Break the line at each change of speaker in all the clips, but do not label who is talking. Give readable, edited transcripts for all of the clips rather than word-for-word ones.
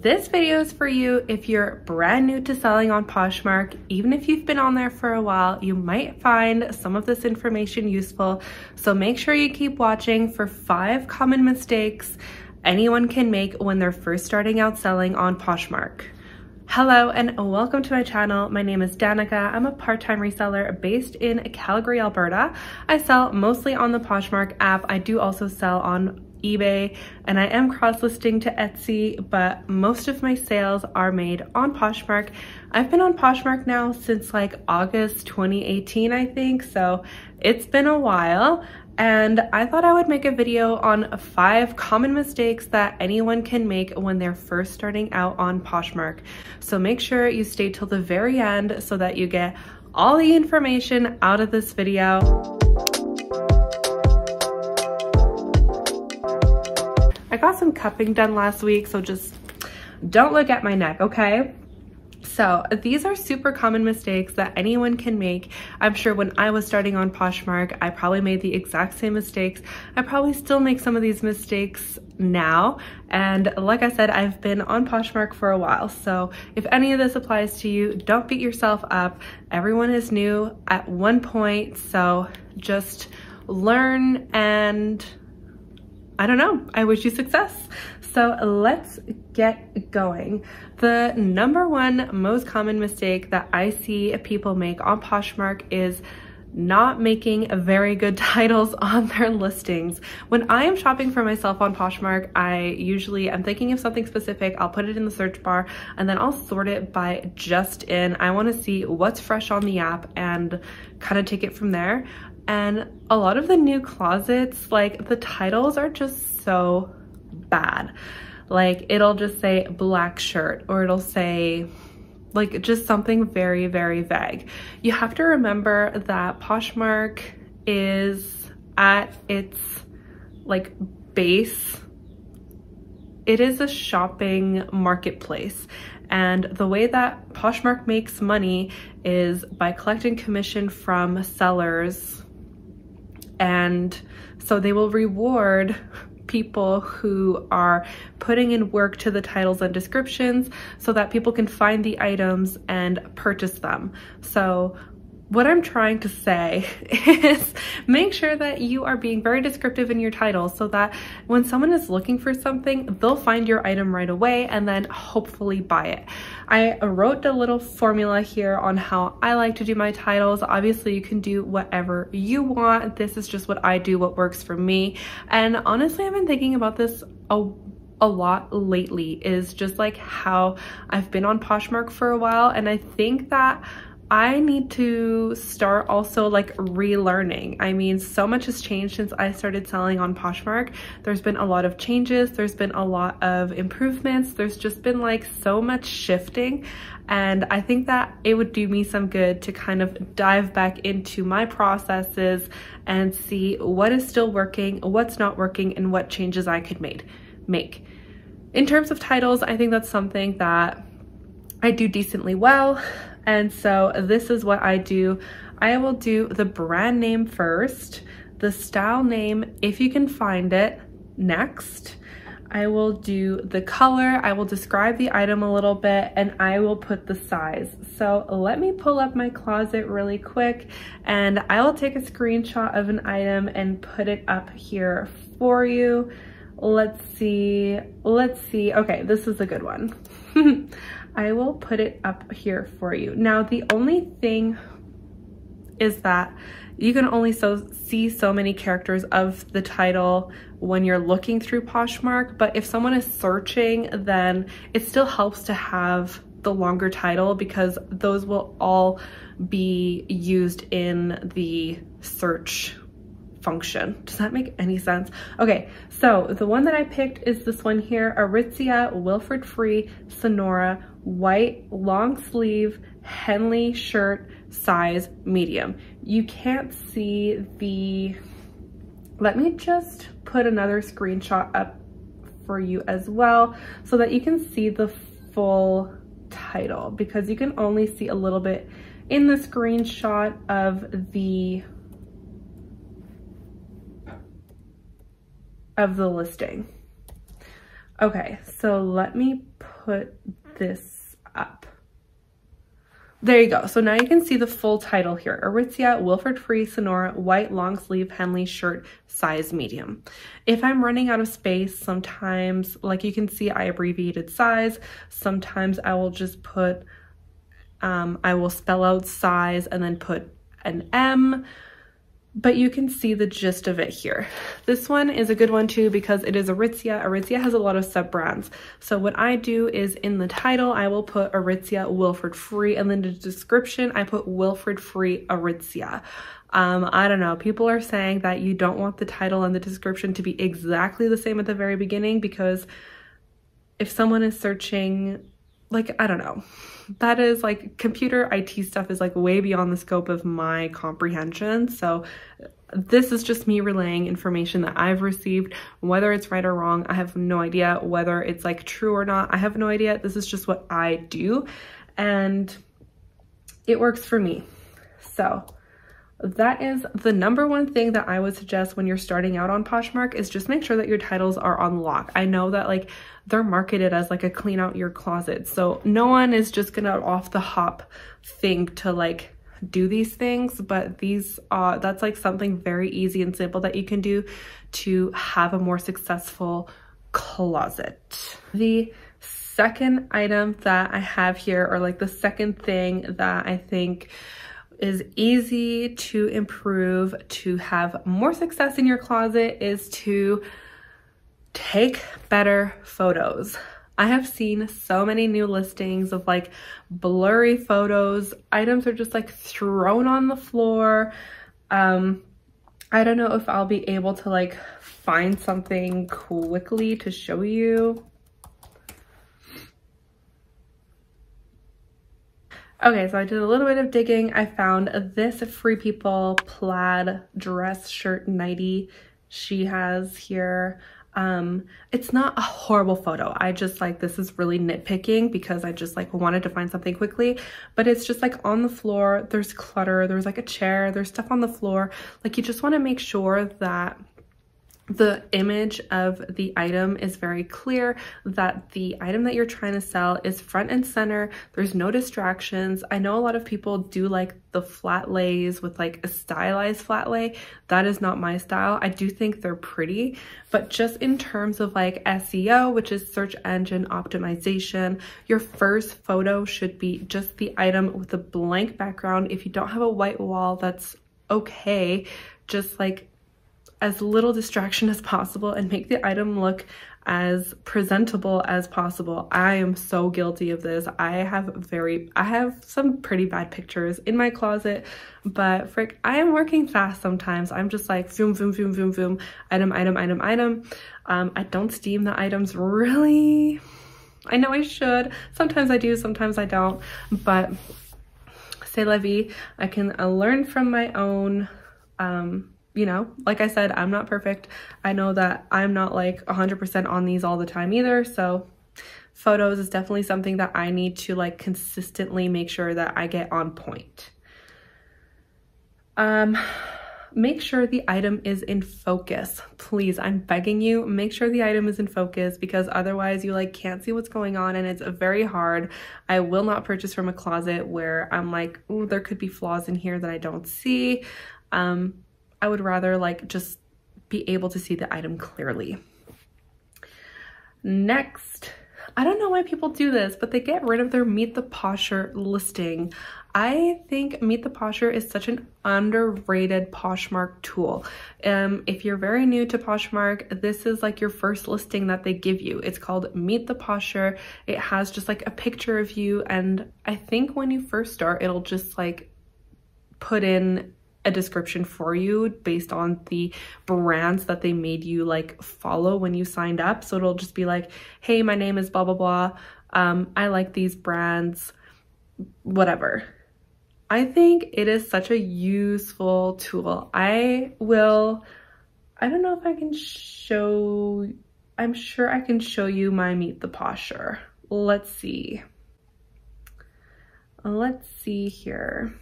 This video is for you if you're brand new to selling on Poshmark. Even if you've been on there for a while, you might find some of this information useful. So make sure you keep watching for 5 common mistakes anyone can make when they're first starting out selling on Poshmark. Hello and welcome to my channel. My name is Danica. I'm a part-time reseller based in Calgary, Alberta. I sell mostly on the Poshmark app. I do also sell on eBay and I am cross-listing to Etsy, but most of my sales are made on Poshmark. I've been on Poshmark now since like August 2018, I think, so it's been a while. And I thought I would make a video on 5 common mistakes that anyone can make when they're first starting out on Poshmark. So make sure you stay till the very end so that you get all the information out of this video. I got some cupping done last week, so just don't look at my neck, okay? So these are super common mistakes that anyone can make. I'm sure when I was starting on Poshmark, I probably made the exact same mistakes. I probably still make some of these mistakes now. And like I said, I've been on Poshmark for a while. So if any of this applies to you, don't beat yourself up. Everyone is new at one point. So just learn and I don't know, I wish you success. So let's get going. The number one most common mistake that I see people make on Poshmark is not making very good titles on their listings. When I am shopping for myself on Poshmark, I'm thinking of something specific, I'll put it in the search bar and then I'll sort it by just in. I want to see what's fresh on the app and kind of take it from there. And a lot of the new closets, like the titles are just so bad. Like it'll just say black shirt or it'll say like just something very, very vague. You have to remember that Poshmark is at its like base. It is a shopping marketplace. And the way that Poshmark makes money is by collecting commission from sellers. And so they will reward people who are putting in work to the titles and descriptions so that people can find the items and purchase them. So what I'm trying to say is make sure that you are being very descriptive in your titles so that when someone is looking for something, they'll find your item right away and then hopefully buy it. I wrote a little formula here on how I like to do my titles. Obviously, you can do whatever you want. This is just what I do, what works for me. And honestly, I've been thinking about this a lot lately, is just like how I've been on Poshmark for a while. And I think that I need to start also like relearning. I mean, so much has changed since I started selling on Poshmark. There's been a lot of changes. There's been a lot of improvements. There's just been like so much shifting. And I think that it would do me some good to kind of dive back into my processes and see what is still working, what's not working, and what changes I could make. In terms of titles, I think that's something that I do decently well. And so this is what I do. I will do the brand name first, the style name, if you can find it, next. I will do the color, I will describe the item a little bit, and I will put the size. So let me pull up my closet really quick and I will take a screenshot of an item and put it up here for you. Let's see. Okay, this is a good one. I will put it up here for you. Now, the only thing is that you can only see so many characters of the title when you're looking through Poshmark, but if someone is searching, then it still helps to have the longer title because those will all be used in the search function. Does that make any sense? Okay, so the one that I picked is this one here, Aritzia Wilfred Free Sonora white long sleeve Henley shirt, size medium. You can't see the, let me just put another screenshot up for you as well so that you can see the full title, because you can only see a little bit in the screenshot of the listing. Okay, so let me put this up. There you go. So now you can see the full title here. Aritzia Wilford Free Sonora white long sleeve Henley shirt, size medium. If I'm running out of space, sometimes, like you can see, I abbreviated size. Sometimes I will just put, I will spell out size and then put an M. But you can see the gist of it here. This one is a good one too because it is Aritzia. Aritzia has a lot of sub brands. So what I do is in the title, I will put Aritzia Wilford Free, and then the description, I put Wilford Free Aritzia. I don't know, people are saying that you don't want the title and the description to be exactly the same at the very beginning, because if someone is searching, like, I don't know, that is like, computer IT stuff is like way beyond the scope of my comprehension. So this is just me relaying information that I've received. Whether it's right or wrong, I have no idea. Whether it's like true or not, I have no idea. This is just what I do and it works for me. So that is the number one thing that I would suggest when you're starting out on Poshmark, is just make sure that your titles are on lock. I know that like they're marketed as like a clean out your closet, so no one is just gonna off the hop think to like do these things, but these that's like something very easy and simple that you can do to have a more successful closet. The second item that I have here, or like the second thing that I think is easy to improve to have more success in your closet, is to take better photos. I have seen so many new listings of like blurry photos. Items are just like thrown on the floor. I don't know if I'll be able to like find something quickly to show you. Okay, so I did a little bit of digging. I found this Free People plaid dress shirt nightie she has here. It's not a horrible photo. I just like, this is really nitpicking because I just like wanted to find something quickly, but it's just like on the floor, there's clutter, there's like a chair, there's stuff on the floor. Like you just want to make sure that the image of the item is very clear, that the item that you're trying to sell is front and center. There's no distractions. I know a lot of people do like the flat lays with like a stylized flat lay. That is not my style. I do think they're pretty, but just in terms of like SEO, which is search engine optimization, your first photo should be just the item with a blank background. If you don't have a white wall, that's okay. Just like as little distraction as possible and make the item look as presentable as possible. I am so guilty of this. I have some pretty bad pictures in my closet, but frick, I am working fast sometimes. I'm just like zoom, zoom, zoom, zoom, zoom, item, item, item, item. I don't steam the items really. I know I should. Sometimes I do, sometimes I don't, but c'est la vie. I can learn from my own, you know, like I said, I'm not perfect. I know that I'm not like 100% on these all the time either. So photos is definitely something that I need to like consistently make sure that I get on point. Make sure the item is in focus. Please, I'm begging you, make sure the item is in focus, because otherwise you like can't see what's going on and it's very hard. I will not purchase from a closet where I'm like, ooh, there could be flaws in here that I don't see. I would rather like just be able to see the item clearly. Next, I don't know why people do this, but they get rid of their Meet the Posher listing. I think Meet the Posher is such an underrated Poshmark tool. If you're very new to Poshmark, this is like your first listing that they give you. It's called Meet the Posher. It has just like a picture of you, and I think when you first start, it'll just like put in a description for you based on the brands that they made you like follow when you signed up. So it'll just be like, hey, my name is blah, blah, blah. I like these brands, whatever. I think it is such a useful tool. I don't know if I can show, I'm sure I can show you my Meet the Posher. Let's see. Let's see here.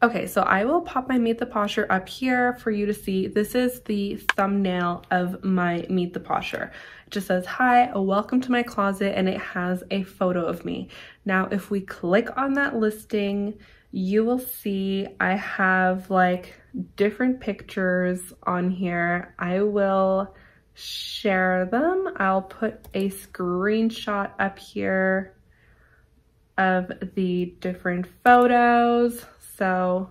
Okay, so I will pop my Meet the Posher up here for you to see. This is the thumbnail of my Meet the Posher. It just says, hi, welcome to my closet, and it has a photo of me. Now, if we click on that listing, you will see I have like different pictures on here. I will share them. I'll put a screenshot up here of the different photos. So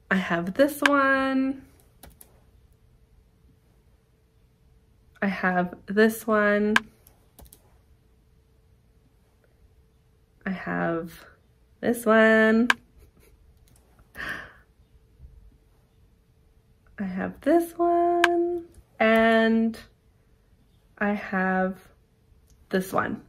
I have this one. I have this one. I have this one. I have this one. And I have this one.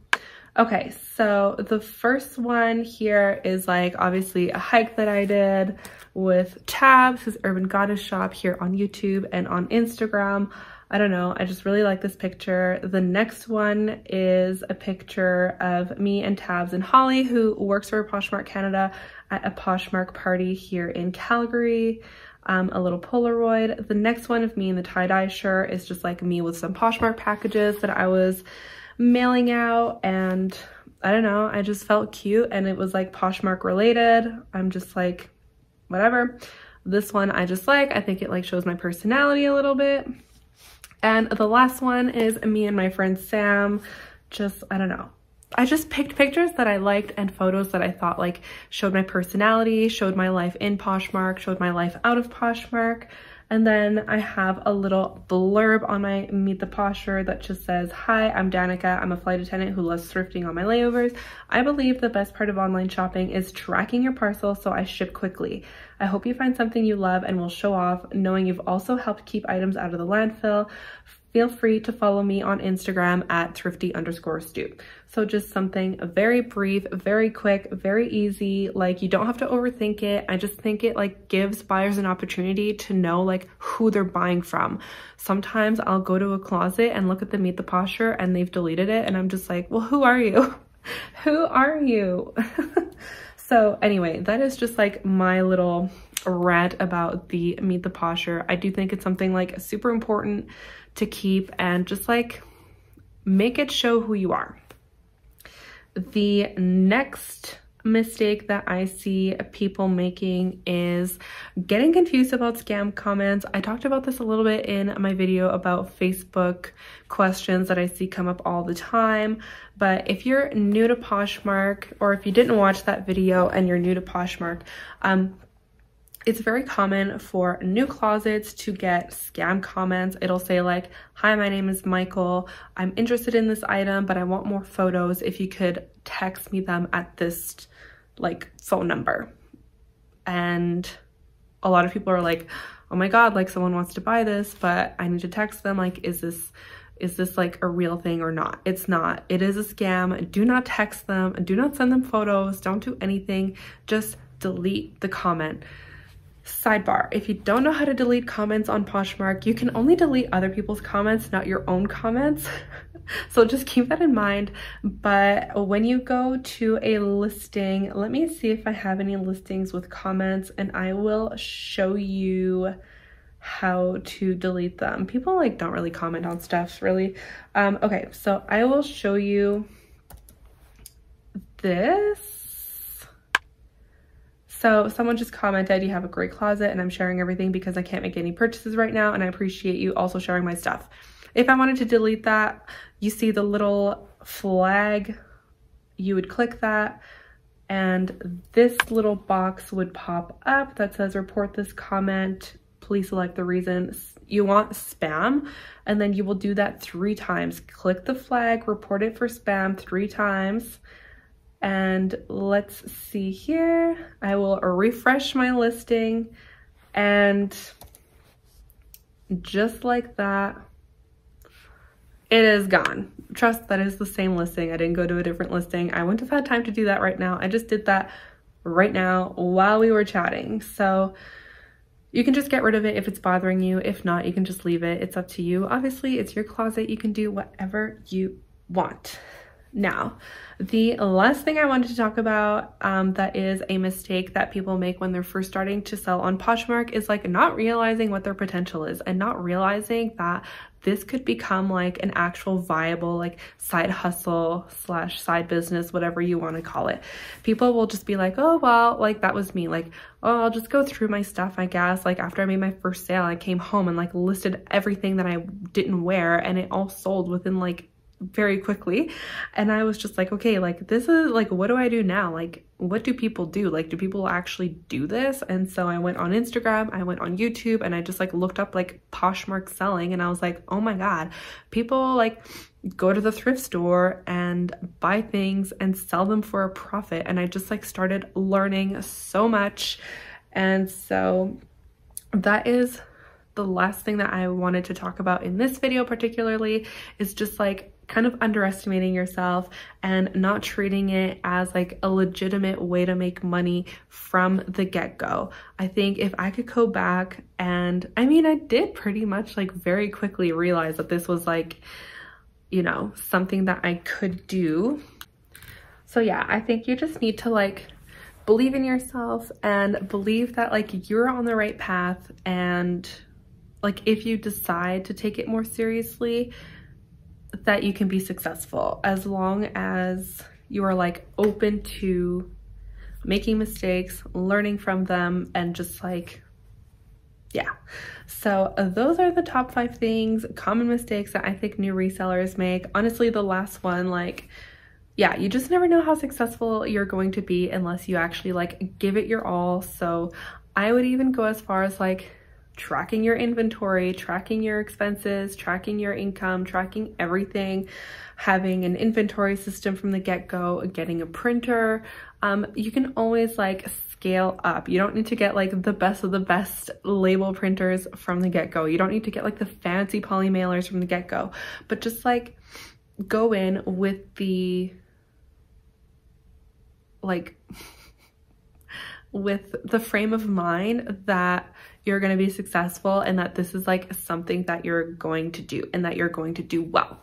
Okay, so the first one here is like obviously a hike that I did with Tabs, his Urban Goddess shop here on YouTube and on Instagram. I don't know, I just really like this picture. The next one is a picture of me and Tabs and Holly, who works for Poshmark Canada, at a Poshmark party here in Calgary. A little Polaroid. The next one of me in the tie-dye shirt is just like me with some Poshmark packages that I was mailing out, and I don't know, I just felt cute and it was like Poshmark related. I'm just like, whatever. This one I just like, I think it like shows my personality a little bit. And the last one is me and my friend Sam. Just, I don't know, I just picked pictures that I liked and photos that I thought like showed my personality, showed my life in Poshmark, showed my life out of Poshmark. And then I have a little blurb on my Meet the Posher that just says, hi, I'm Danica. I'm a flight attendant who loves thrifting on my layovers. I believe the best part of online shopping is tracking your parcel, so I ship quickly. I hope you find something you love and will show off, knowing you've also helped keep items out of the landfill. Feel free to follow me on Instagram at thrifty_stoop. So just something very brief, very quick, very easy. Like, you don't have to overthink it. I just think it like gives buyers an opportunity to know like who they're buying from. Sometimes I'll go to a closet and look at the Meet the Posher and they've deleted it, and I'm just like, well, who are you? Who are you? So anyway, that is just like my little rant about the Meet the Posher. I do think it's something like super important to keep and just like make it show who you are. The next mistake that I see people making is getting confused about scam comments. I talked about this a little bit in my video about Facebook questions that I see come up all the time. But if you're new to Poshmark, or if you didn't watch that video and you're new to Poshmark, it's very common for new closets to get scam comments. It'll say like, hi, my name is Michael. I'm interested in this item, but I want more photos. If you could text me them at this like phone number. And a lot of people are like, oh my God, like someone wants to buy this, but I need to text them. Like, is this like a real thing or not? It's not. It is a scam. Do not text them. Do not send them photos. Don't do anything. Just delete the comment. Sidebar, if you don't know how to delete comments on Poshmark, you can only delete other people's comments, not your own comments. So just keep that in mind. But when you go to a listing, let me see if I have any listings with comments, and I will show you how to delete them. People like don't really comment on stuff really. Okay, so I will show you this. So someone just commented, you have a great closet, and I'm sharing everything because I can't make any purchases right now, and I appreciate you also sharing my stuff. If I wanted to delete that, you see the little flag, you would click that, and this little box would pop up that says report this comment. Please select the reason you want spam, and then you will do that 3 times. Click the flag, report it for spam 3 times. And let's see here, I will refresh my listing, and just like that, it is gone. Trust, that is the same listing. I didn't go to a different listing. I wouldn't have had time to do that right now. I just did that right now while we were chatting. So you can just get rid of it if it's bothering you. If not, you can just leave it. It's up to you. Obviously, it's your closet. You can do whatever you want. Now, the last thing I wanted to talk about that is a mistake that people make when they're first starting to sell on Poshmark is like not realizing what their potential is and not realizing that this could become like an actual viable like side hustle slash side business, whatever you want to call it. People will just be like, oh, well, like that was me. Like, oh, I'll just go through my stuff, I guess. Like after I made my first sale, I came home and like listed everything that I didn't wear and it all sold within like very quickly. And I was just like, okay, like this is like, what do I do now? Like, what do people do? Like, do people actually do this? And so I went on Instagram, I went on YouTube, and I just like looked up like Poshmark selling, and I was like, oh my God, people like go to the thrift store and buy things and sell them for a profit. And I just like started learning so much. And so that is the last thing that I wanted to talk about in this video particularly, is just like kind of underestimating yourself and not treating it as like a legitimate way to make money from the get-go. I think if I could go back, and I mean, I did pretty much like very quickly realize that this was like, you know, something that I could do. So yeah, I think you just need to like believe in yourself and believe that like you're on the right path. And like if you decide to take it more seriously, that you can be successful as long as you are like open to making mistakes, learning from them, and just like, yeah. So those are the top 5 things, common mistakes that I think new resellers make. Honestly, the last one, like, yeah, you just never know how successful you're going to be unless you actually like give it your all. So I would even go as far as like tracking your inventory, tracking your expenses, tracking your income, tracking everything, having an inventory system from the get-go, getting a printer. You can always like scale up. You don't need to get like the best of the best label printers from the get-go. You don't need to get like the fancy poly mailers from the get-go, but just like go in with the like with the frame of mind that you're going to be successful and that this is like something that you're going to do and that you're going to do well.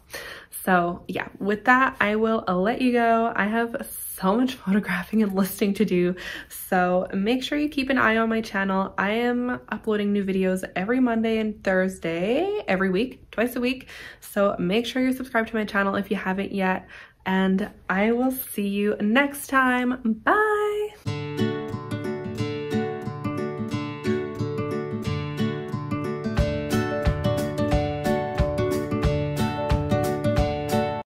So yeah, with that, I will let you go. I have so much photographing and listing to do. So make sure you keep an eye on my channel. I am uploading new videos every Monday and Thursday, every week, twice a week. So make sure you're subscribed to my channel if you haven't yet. And I will see you next time. Bye.